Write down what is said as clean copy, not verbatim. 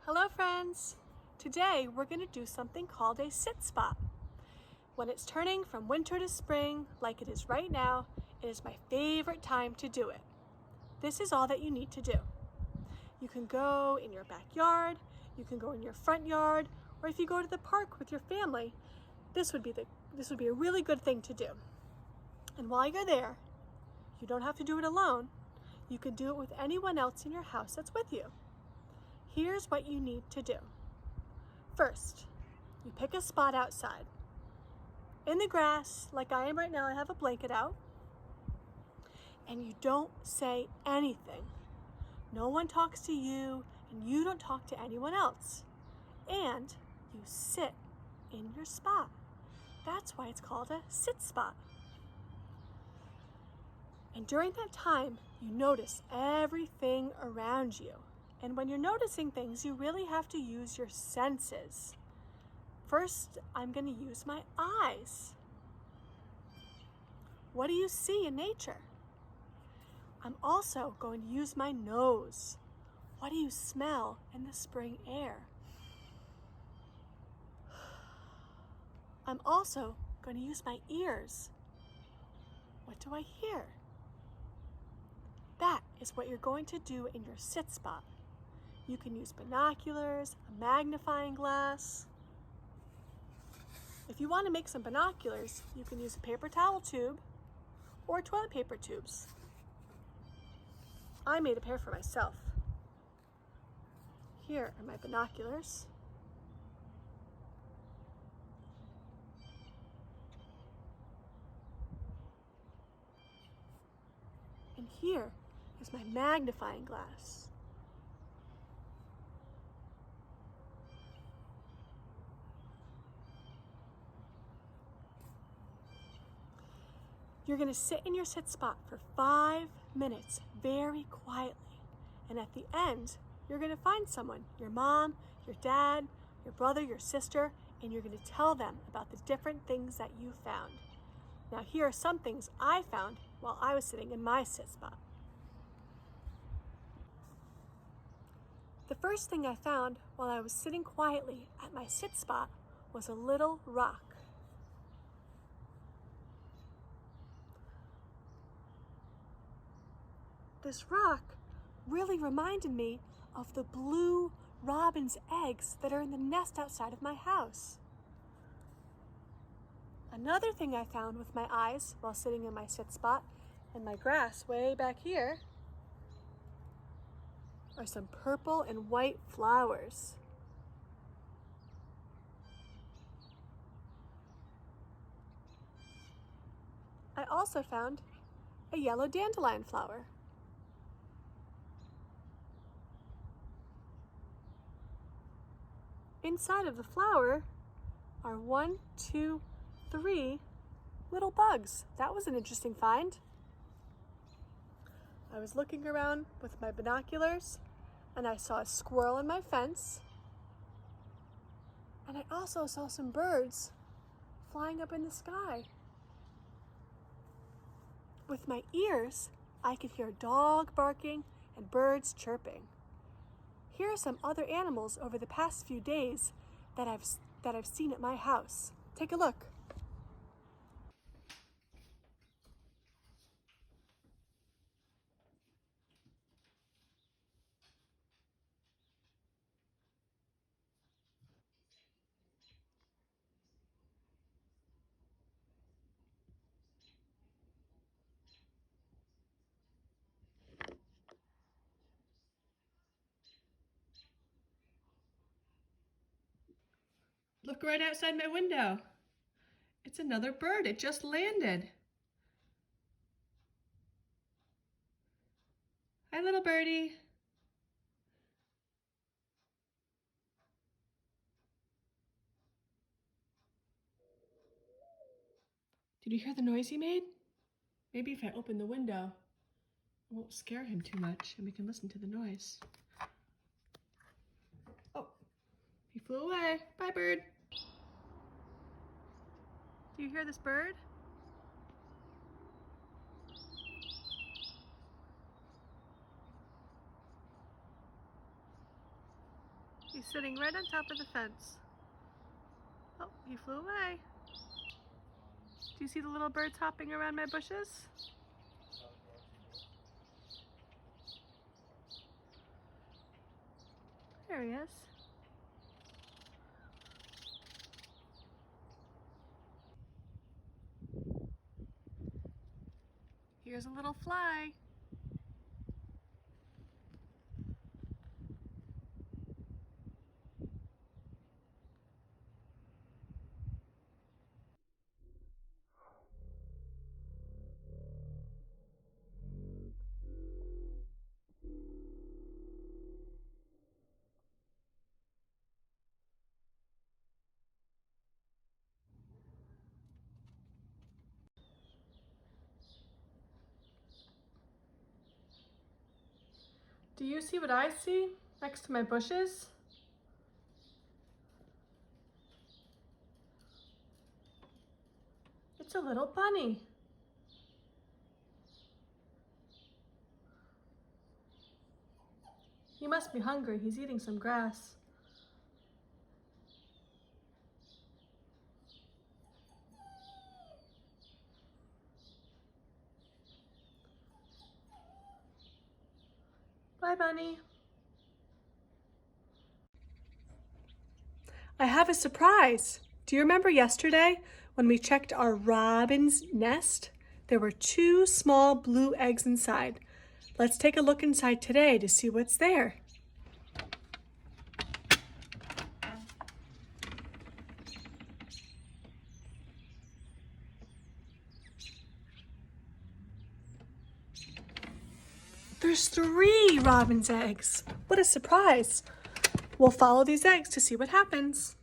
Hello friends! Today we're going to do something called a sit spot. When it's turning from winter to spring, like it is right now, it is my favorite time to do it. This is all that you need to do. You can go in your backyard, you can go in your front yard, or if you go to the park with your family, this would be a really good thing to do. And while you're there, you don't have to do it alone. You can do it with anyone else in your house that's with you. Here's what you need to do. First, you pick a spot outside. In the grass, like I am right now, I have a blanket out. And you don't say anything. No one talks to you, and you don't talk to anyone else. And you sit in your spot. That's why it's called a sit spot. And during that time, you notice everything around you. And when you're noticing things, you really have to use your senses. First, I'm going to use my eyes. What do you see in nature? I'm also going to use my nose. What do you smell in the spring air? I'm also going to use my ears. What do I hear? That is what you're going to do in your sit spot. You can use binoculars, a magnifying glass. If you want to make some binoculars, you can use a paper towel tube or toilet paper tubes. I made a pair for myself. Here are my binoculars. And here is my magnifying glass. You're going to sit in your sit spot for 5 minutes very quietly. And at the end, you're going to find someone, your mom, your dad, your brother, your sister, and you're going to tell them about the different things that you found. Now, here are some things I found while I was sitting in my sit spot. The first thing I found while I was sitting quietly at my sit spot was a little rock. This rock really reminded me of the blue robin's eggs that are in the nest outside of my house. Another thing I found with my eyes while sitting in my sit spot and my grass way back here are some purple and white flowers. I also found a yellow dandelion flower. Inside of the flower are 1, 2, 3 little bugs. That was an interesting find. I was looking around with my binoculars and I saw a squirrel in my fence. And I also saw some birds flying up in the sky. With my ears, I could hear a dog barking and birds chirping. Here are some other animals over the past few days that I've seen at my house. Take a look. Look right outside my window. It's another bird. It just landed. Hi, little birdie. Did you hear the noise he made? Maybe if I open the window, it won't scare him too much and we can listen to the noise. Oh, he flew away. Bye, bird. Do you hear this bird? He's sitting right on top of the fence. Oh, he flew away. Do you see the little birds hopping around my bushes? There he is. Here's a little fly. Do you see what I see next to my bushes? It's a little bunny. He must be hungry. He's eating some grass. Bye, bunny. I have a surprise. Do you remember yesterday when we checked our robin's nest? There were 2 small blue eggs inside. Let's take a look inside today to see what's there. There's 3 robin's eggs. What a surprise. We'll follow these eggs to see what happens.